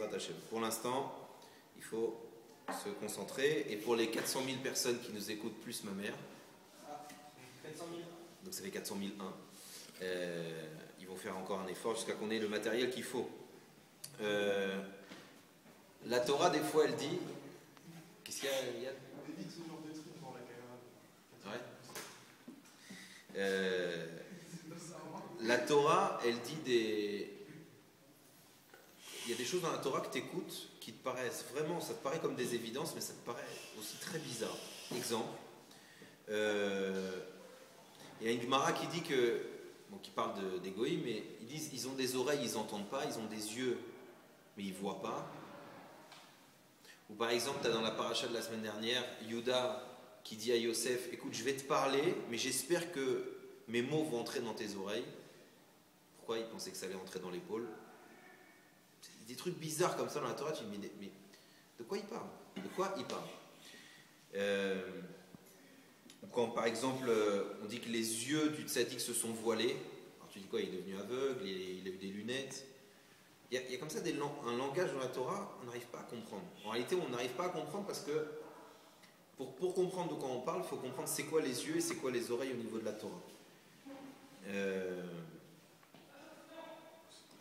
Bezrat Hashem. Pour l'instant, il faut se concentrer. Et pour les 400 000 personnes qui nous écoutent, plus ma mère, 400 000. donc ça fait 400 001, ils vont faire encore un effort jusqu'à qu'on ait le matériel qu'il faut. La Torah, des fois, elle dit... Qu'est-ce qu'il y a, Yann? On évite ce genre de trucs pour la caméra. Ouais. La Torah, elle dit des... Il y a des choses dans la Torah que tu écoutes qui te paraissent vraiment, ça te paraît comme des évidences, mais ça te paraît aussi très bizarre. Exemple, il y a une Gemara qui dit que, bon, qui parle des goïs, mais ils disent ils ont des oreilles, ils n'entendent pas, ils ont des yeux, mais ils ne voient pas. Ou par exemple, tu as dans la paracha de la semaine dernière, Yuda qui dit à Yosef, écoute, je vais te parler, mais j'espère que mes mots vont entrer dans tes oreilles. Pourquoi il pensait que ça allait entrer dans l'épaule? Des trucs bizarres comme ça dans la Torah, tu te dis, mais de quoi il parle? De quoi il parle? Quand par exemple, on dit que les yeux du tzaddik se sont voilés, alors tu dis quoi? Il est devenu aveugle, il a eu des lunettes. Il y a comme ça un langage dans la Torah, on n'arrive pas à comprendre. En réalité, on n'arrive pas à comprendre parce que pour comprendre de quoi on parle, il faut comprendre c'est quoi les yeux et c'est quoi les oreilles au niveau de la Torah.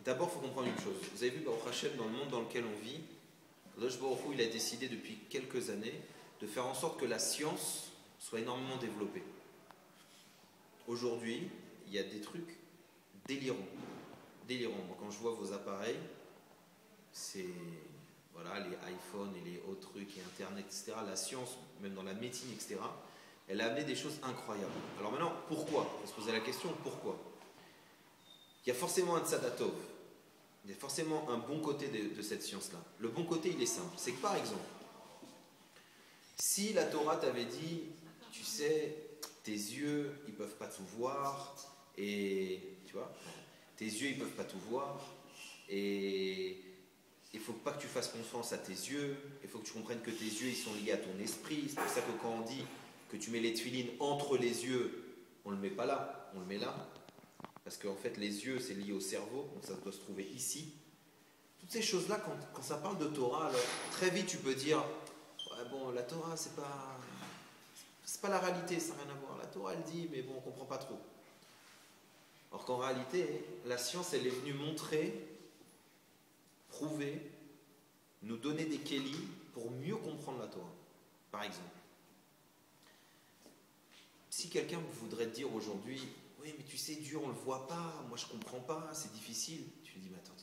D'abord, il faut comprendre une chose. Vous avez vu, Baruch Hashem, dans le monde dans lequel on vit, Kadosh Baruch Hu, il a décidé depuis quelques années de faire en sorte que la science soit énormément développée. Aujourd'hui, il y a des trucs délirants. Moi, quand je vois vos appareils, c'est voilà, les iPhones et les autres trucs, et Internet, etc. La science, même dans la médecine, etc., elle a amené des choses incroyables. Alors maintenant, pourquoi? On va se poser la question, pourquoi? Il y a forcément un tzadatov. Il y a forcément un bon côté de cette science-là. Le bon côté, il est simple. C'est que par exemple, si la Torah t'avait dit, tu sais, tes yeux, ils ne peuvent pas tout voir, et tu vois, tes yeux, ils ne peuvent pas tout voir, et il ne faut pas que tu fasses confiance à tes yeux, il faut que tu comprennes que tes yeux, ils sont liés à ton esprit. C'est pour ça que quand on dit que tu mets les tefilines entre les yeux, on ne le met pas là, on le met là. Parce qu'en fait, les yeux, c'est lié au cerveau, donc ça doit se trouver ici. Toutes ces choses-là, quand ça parle de Torah, alors, très vite, tu peux dire ouais, bon, la Torah, c'est pas la réalité, ça n'a rien à voir. La Torah, elle dit, mais bon, on ne comprend pas trop. Alors qu'en réalité, la science, elle est venue montrer, prouver, nous donner des kélis pour mieux comprendre la Torah. Par exemple, si quelqu'un voudrait te dire aujourd'hui, oui, mais tu sais, Dieu, on ne le voit pas, moi je ne comprends pas, c'est difficile. Tu lui dis, mais attends.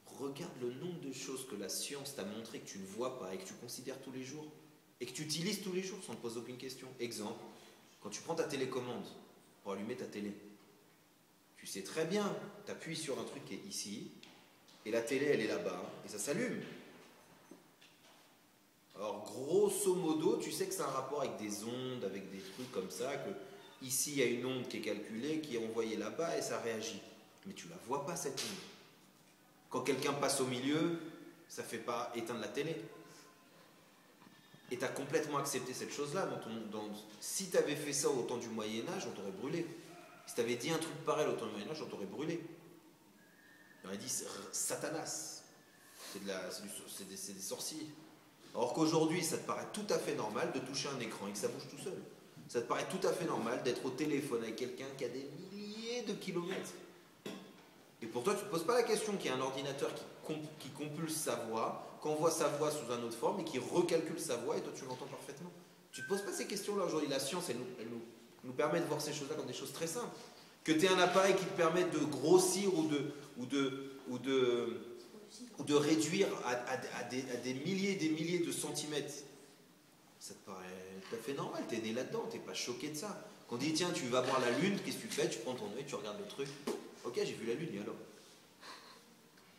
Regarde le nombre de choses que la science t'a montré que tu ne vois pas et que tu considères tous les jours et que tu utilises tous les jours sans te poser aucune question. Exemple, quand tu prends ta télécommande pour allumer ta télé, tu sais très bien, tu appuies sur un truc qui est ici et la télé, elle est là-bas et ça s'allume. Alors, grosso modo, tu sais que c'est un rapport avec des ondes, avec des trucs comme ça, que ici, il y a une onde qui est calculée, qui est envoyée là-bas et ça réagit. Mais tu ne la vois pas, cette onde. Quand quelqu'un passe au milieu, ça ne fait pas éteindre la télé. Et tu as complètement accepté cette chose-là. Si tu avais fait ça au temps du Moyen-Âge, on t'aurait brûlé. Si tu avais dit un truc pareil au temps du Moyen-Âge, on t'aurait brûlé. On aurait dit Satanas. C'est des sorciers. Alors qu'aujourd'hui, ça te paraît tout à fait normal de toucher un écran et que ça bouge tout seul. Ça te paraît tout à fait normal d'être au téléphone avec quelqu'un qui a des milliers de kilomètres. Et pour toi, tu ne te poses pas la question qu'il y a un ordinateur qui compulse sa voix, qu'envoie sa voix sous une autre forme et qui recalcule sa voix et toi, tu l'entends parfaitement. Tu ne te poses pas ces questions-là aujourd'hui. La science, elle nous permet de voir ces choses-là comme des choses très simples. Que tu aies un appareil qui te permette de grossir ou de réduire à des milliers et des milliers de centimètres, ça te paraît tout à fait normal. Tu es né là-dedans, tu n'es pas choqué de ça. Quand on dit, tiens, tu vas voir la lune, qu'est-ce que tu fais? Tu prends ton œil, tu regardes le truc. Ok, j'ai vu la lune, et alors?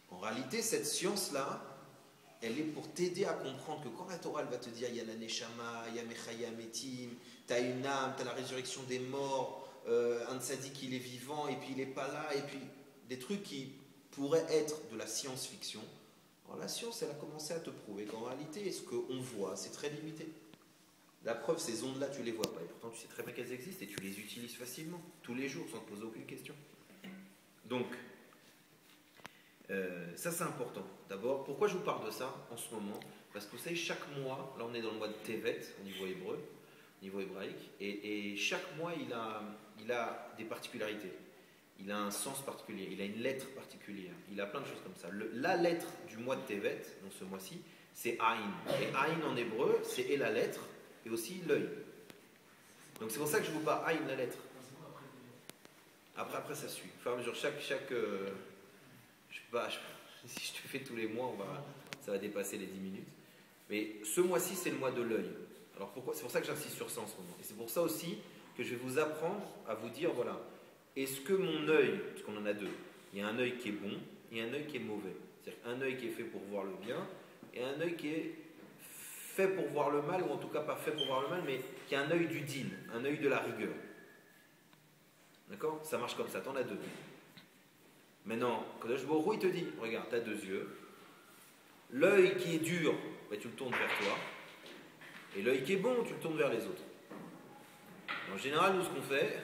En réalité, cette science-là, elle est pour t'aider à comprendre que quand la Torah elle va te dire il y a la Neshama, il y a Mechaya Metim, tu as une âme, tu as la résurrection des morts, un tzaddik il est vivant et puis il n'est pas là, et puis des trucs qui pourraient être de la science-fiction. Alors la science, elle a commencé à te prouver qu'en réalité, ce qu'on voit, c'est très limité. La preuve, ces ondes-là, tu ne les vois pas, et pourtant tu sais très bien qu'elles existent et tu les utilises facilement, tous les jours, sans te poser aucune question. Donc, Ça c'est important. D'abord, pourquoi je vous parle de ça en ce moment? Parce que vous savez, chaque mois, là on est dans le mois de Tevet au niveau hébreu, au niveau hébraïque, et chaque mois il a des particularités. Il a un sens particulier, il a une lettre particulière, il a plein de choses comme ça. La lettre du mois de Tevet, dans ce mois-ci, c'est Aïn. Et Aïn en hébreu, c'est et la lettre, et aussi l'œil. Donc c'est pour ça que je vous parle Aïn, la lettre. Après ça suit. Enfin, genre je sais pas, si je te fais tous les mois, ça va dépasser les 10 minutes. Mais ce mois-ci, c'est le mois de l'œil. Alors pourquoi? C'est pour ça que j'insiste sur ça en ce moment. Et c'est pour ça aussi que je vais vous apprendre à vous dire, voilà, est-ce que mon œil, parce qu'on en a deux, il y a un œil qui est bon et un œil qui est mauvais. C'est-à-dire un œil qui est fait pour voir le bien et un œil qui est fait pour voir le mal, ou en tout cas pas fait pour voir le mal, mais qui a un œil du din, un œil de la rigueur. D'accord? Ça marche comme ça, t'en as deux. Maintenant, Kadosh Baruch Hu, il te dit, regarde, tu as deux yeux. L'œil qui est dur, ben, tu le tournes vers toi. Et l'œil qui est bon, tu le tournes vers les autres. En général, nous, ce qu'on fait,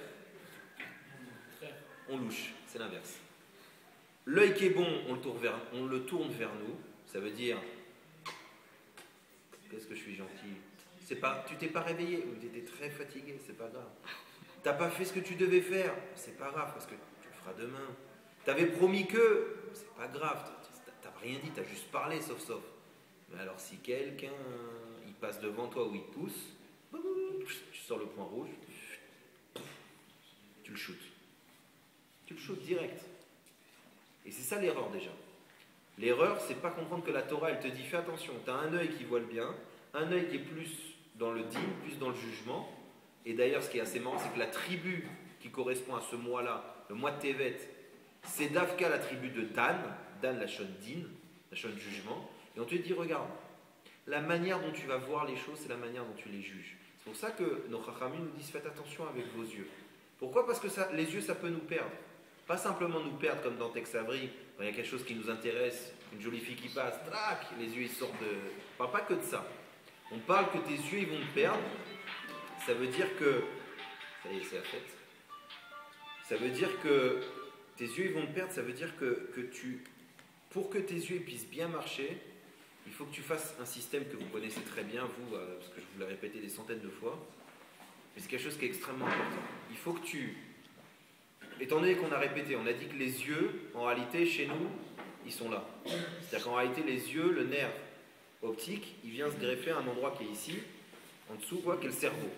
on louche, c'est l'inverse. L'œil qui est bon, on le tourne vers nous. Ça veut dire, qu'est-ce que je suis gentil? Tu t'es pas réveillé, ou tu étais très fatigué, c'est pas grave. T'as pas fait ce que tu devais faire, c'est pas grave, parce que tu le feras demain. T'avais promis que, c'est pas grave, t'as rien dit, t'as juste parlé, sauf. Mais alors si quelqu'un, il passe devant toi ou il te pousse, tu sors le point rouge, tu le shootes. Tu le shootes direct. Et c'est ça l'erreur déjà. L'erreur, c'est pas comprendre que la Torah, elle te dit, fais attention, t'as un œil qui voit le bien, un œil qui est plus dans le din, plus dans le jugement. Et d'ailleurs, ce qui est assez marrant, c'est que la tribu qui correspond à ce mois-là, le mois de Tevet, c'est Davka, la tribu de Dan, la shon din, la shon jugement. Et on te dit, regarde, la manière dont tu vas voir les choses, c'est la manière dont tu les juges. C'est pour ça que nos chachamim nous disent, faites attention avec vos yeux. Pourquoi? Parce que les yeux, ça peut nous perdre. Pas simplement nous perdre comme dans Tex Avery, quand il y a quelque chose qui nous intéresse, une jolie fille qui passe, trac, les yeux ils sortent de... On ne parle pas que de ça. On parle que tes yeux ils vont te perdre. Ça veut dire que... Ça y est, c'est la fête. Ça veut dire que tes yeux ils vont te perdre, ça veut dire que pour que tes yeux puissent bien marcher, il faut que tu fasses un système que vous connaissez très bien, vous, parce que je vous l'ai répété des centaines de fois. Mais c'est quelque chose qui est extrêmement important. Il faut que étant donné qu'on a répété, on a dit que les yeux, en réalité, chez nous, ils sont là. C'est-à-dire qu'en réalité, les yeux, le nerf optique, il vient se greffer à un endroit qui est ici, en dessous, qui est le cerveau.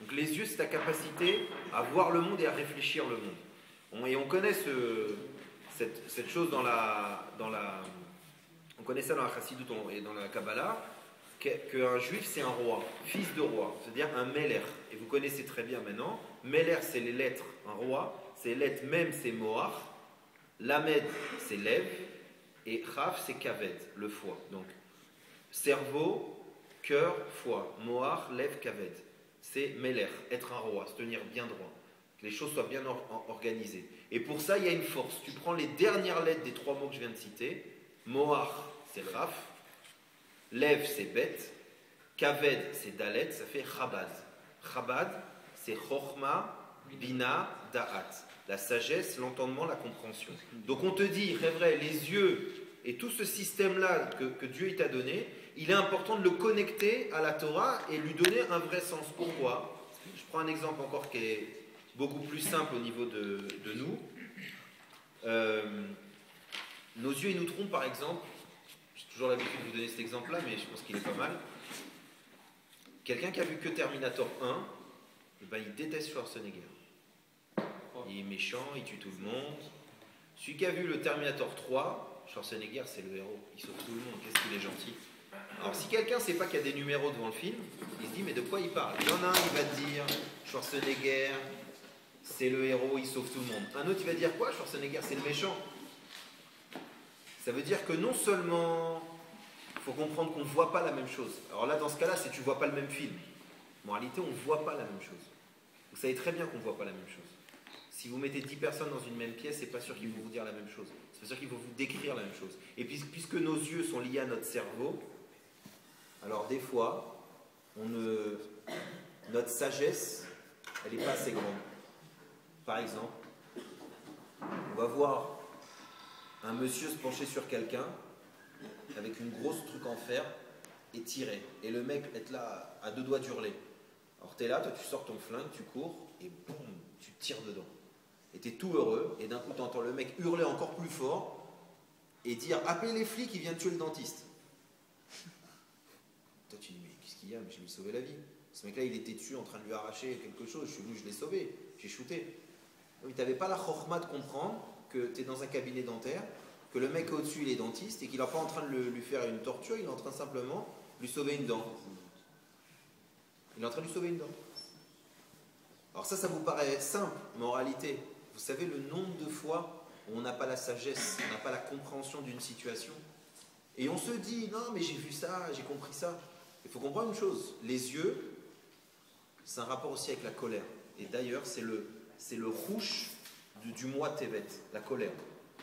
Donc les yeux, c'est ta capacité à voir le monde et à réfléchir le monde. Et on connaît cette chose on connaît ça dans la Chassidut et dans la Kabbalah, qu'un juif, c'est un roi, fils de roi, c'est-à-dire un Meler. Et vous connaissez très bien maintenant, Meler, c'est les lettres, un roi, c'est lettres même, c'est Moach, Lamed, c'est Lev, et Chaf, c'est Kaved, le foie. Donc, cerveau, cœur, foie, Moach, Lev, Kaved. C'est Meler, être un roi, se tenir bien droit, que les choses soient bien organisées. Et pour ça, il y a une force. Tu prends les dernières lettres des trois mots que je viens de citer, Moach, c'est Raf, Lev, c'est Bet, Kaved, c'est Dalet, ça fait Chabad. Chabad, c'est Chochma, Bina, Da'at. La sagesse, l'entendement, la compréhension. Donc on te dit, vrai, les yeux et tout ce système-là que Dieu t'a donné, il est important de le connecter à la Torah et lui donner un vrai sens. Pourquoi? Je prends un exemple encore qui est beaucoup plus simple au niveau de nous. Nos yeux, ils nous trompent, par exemple. J'ai toujours l'habitude de vous donner cet exemple-là, mais je pense qu'il est pas mal. Quelqu'un qui a vu que Terminator 1, eh ben, il déteste Schwarzenegger. Il est méchant, il tue tout le monde. Celui qui a vu le Terminator 3, Schwarzenegger, c'est le héros. Il sauve tout le monde, qu'est-ce qu'il est gentil. Alors si quelqu'un ne sait pas qu'il y a des numéros devant le film, il se dit mais de quoi il parle? Il y en a un, il va te dire Schwarzenegger, c'est le héros, il sauve tout le monde. Un autre, il va dire quoi? Schwarzenegger, c'est le méchant. Ça veut dire que non seulement il faut comprendre qu'on ne voit pas la même chose. Alors là, dans ce cas-là, c'est que tu ne vois pas le même film. En réalité, on ne voit pas la même chose. Vous savez très bien qu'on ne voit pas la même chose. Si vous mettez 10 personnes dans une même pièce, c'est pas sûr qu'ils vont vous dire la même chose. C'est pas sûr qu'ils vont vous décrire la même chose. Et puisque nos yeux sont liés à notre cerveau, alors des fois, notre sagesse, elle n'est pas assez grande. Par exemple, on va voir un monsieur se pencher sur quelqu'un avec une grosse truc en fer et tirer. Et le mec est là à deux doigts d'hurler. Alors tu es là, toi tu sors ton flingue, tu cours et boum, tu tires dedans. Et tu es tout heureux et d'un coup tu entends le mec hurler encore plus fort et dire appelez les flics, il vient de tuer le dentiste. Toi tu dis mais qu'est-ce qu'il y a? Mais j'ai lui sauvé la vie. Ce mec là il était dessus en train de lui arracher quelque chose, je suis venu, je l'ai sauvé, j'ai shooté. Mais tu n'avais pas la chorma de comprendre que tu es dans un cabinet dentaire, que le mec au-dessus il est dentiste et qu'il n'est pas en train de lui faire une torture, il est en train simplement de lui sauver une dent. Il est en train de lui sauver une dent. Alors ça vous paraît simple, mais en réalité, vous savez le nombre de fois où on n'a pas la sagesse, on n'a pas la compréhension d'une situation, et on se dit, non mais j'ai vu ça, j'ai compris ça. Il faut comprendre une chose, les yeux, c'est un rapport aussi avec la colère. Et d'ailleurs, c'est le rouge du mois Tevet, la colère.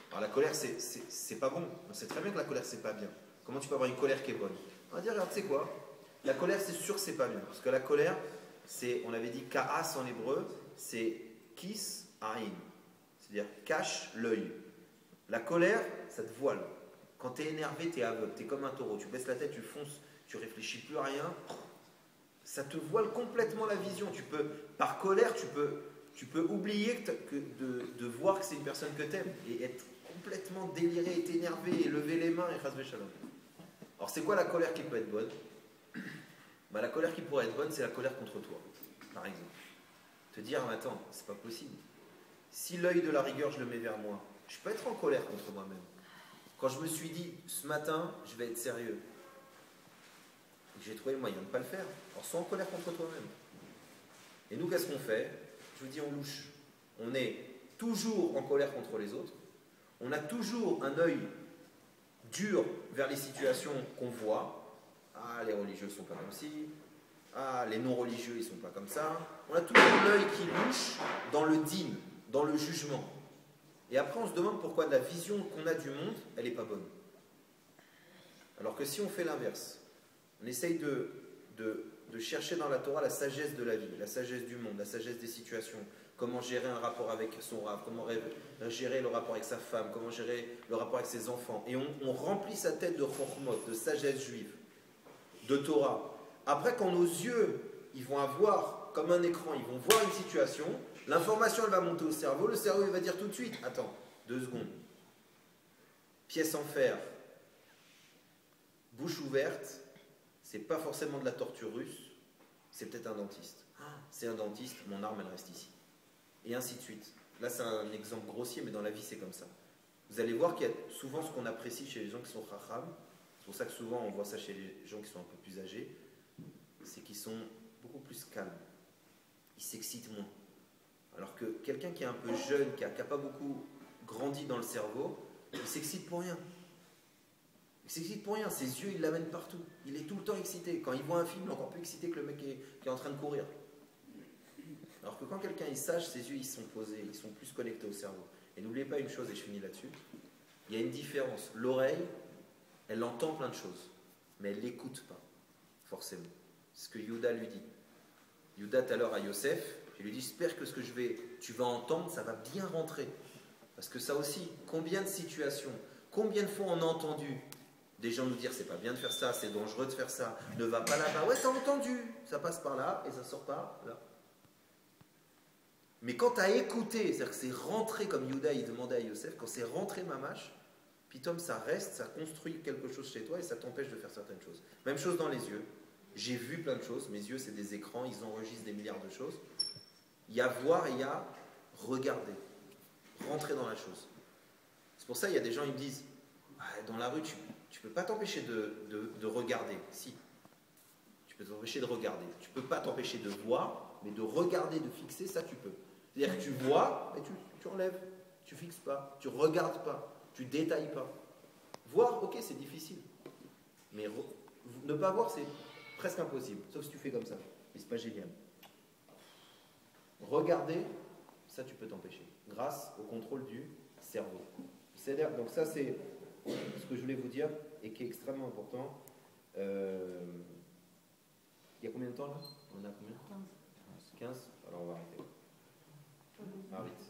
Alors la colère, c'est pas bon. On sait très bien que la colère, c'est pas bien. Comment tu peux avoir une colère qui est bonne? On va dire, regarde, tu sais quoi? La colère, c'est sûr que c'est pas bien. Parce que la colère, on avait dit ka'as en hébreu, c'est kis aïn. C'est-à-dire cache l'œil. La colère, ça te voile. Quand tu es énervé, tu es aveugle. Tu es comme un taureau. Tu baisses la tête, tu fonces, tu réfléchis plus à rien. Ça te voile complètement la vision. Par colère, tu peux oublier de voir que c'est une personne que tu aimes et être complètement déliré, être énervé et lever les mains et chasvé shalom. Alors c'est quoi la colère qui peut être bonne? La colère qui pourrait être bonne, c'est la colère contre toi, par exemple. Te dire, ah, attends, c'est pas possible. Si l'œil de la rigueur, je le mets vers moi, je peux être en colère contre moi-même. Quand je me suis dit, ce matin, je vais être sérieux, j'ai trouvé le moyen de ne pas le faire. Alors sois en colère contre toi-même. Et nous, qu'est-ce qu'on fait? Je vous dis, on louche. On est toujours en colère contre les autres. On a toujours un œil dur vers les situations qu'on voit. Ah, les religieux ne sont pas comme ci. Ah, les non-religieux, ils ne sont pas comme ça. On a toujours l'œil qui louche dans le dîme, dans le jugement. Et après, on se demande pourquoi la vision qu'on a du monde, elle n'est pas bonne. Alors que si on fait l'inverse, on essaye de chercher dans la Torah la sagesse de la vie, la sagesse du monde, la sagesse des situations, comment gérer un rapport avec son rave, comment gérer le rapport avec sa femme, comment gérer le rapport avec ses enfants. Et on remplit sa tête de chormot, de sagesse juive, de Torah. Après, quand nos yeux, ils vont avoir comme un écran, ils vont voir une situation, l'information, elle va monter au cerveau, le cerveau, il va dire tout de suite, attends, 2 secondes, pièce en fer, bouche ouverte, c'est pas forcément de la torture russe, c'est peut-être un dentiste. C'est un dentiste, mon arme, elle reste ici. Et ainsi de suite. Là, c'est un exemple grossier, mais dans la vie, c'est comme ça. Vous allez voir qu'il y a souvent ce qu'on apprécie chez les gens qui sont chacham. C'est pour ça que souvent, on voit ça chez les gens qui sont un peu plus âgés. C'est qu'ils sont beaucoup plus calmes. Ils s'excitent moins. Alors que quelqu'un qui est un peu jeune, qui n'a pas beaucoup grandi dans le cerveau, il s'excite pour rien. Il s'excite pour rien. Ses yeux, il l'amènent partout. Il est tout le temps excité. Quand il voit un film, il est encore plus excité que le mec qui est en train de courir. Alors que quand quelqu'un est sage, ses yeux ils sont posés, ils sont plus connectés au cerveau. Et n'oubliez pas une chose, et je finis là-dessus, il y a une différence. L'oreille, elle entend plein de choses, mais elle ne l'écoute pas, forcément. C'est ce que Yehuda lui dit. Yehuda, tout à l'heure à Yosef, il lui dit, j'espère que ce que tu vas entendre, ça va bien rentrer. Parce que ça aussi, combien de situations, combien de fois on a entendu des gens nous dire, c'est pas bien de faire ça, c'est dangereux de faire ça, ne va pas là-bas. Ouais, t'as entendu, ça passe par là et ça sort par là. Mais quand tu as écouté, c'est-à-dire que c'est rentré comme Yehuda il demandait à Yosef, quand c'est rentré mamache, pitom ça reste, ça construit quelque chose chez toi et ça t'empêche de faire certaines choses. Même chose dans les yeux. J'ai vu plein de choses, mes yeux c'est des écrans, ils enregistrent des milliards de choses. Il y a voir et il y a regarder, rentrer dans la chose. C'est pour ça il y a des gens ils me disent, dans la rue tu ne peux pas t'empêcher de regarder. Si, tu peux t'empêcher de regarder. Tu ne peux pas t'empêcher de voir, mais de regarder, de fixer, ça tu peux. C'est-à-dire que tu vois, mais tu enlèves, tu fixes pas, tu regardes pas, tu détailles pas. Voir, ok, c'est difficile. Mais ne pas voir, c'est presque impossible, sauf si tu fais comme ça. Mais c'est pas génial. Regarder, ça tu peux t'empêcher, grâce au contrôle du cerveau. C'est-à-dire, donc ça c'est ce que je voulais vous dire et qui est extrêmement important. Il y a combien de temps là? On a combien? 15. Alors on va arrêter. Arrête.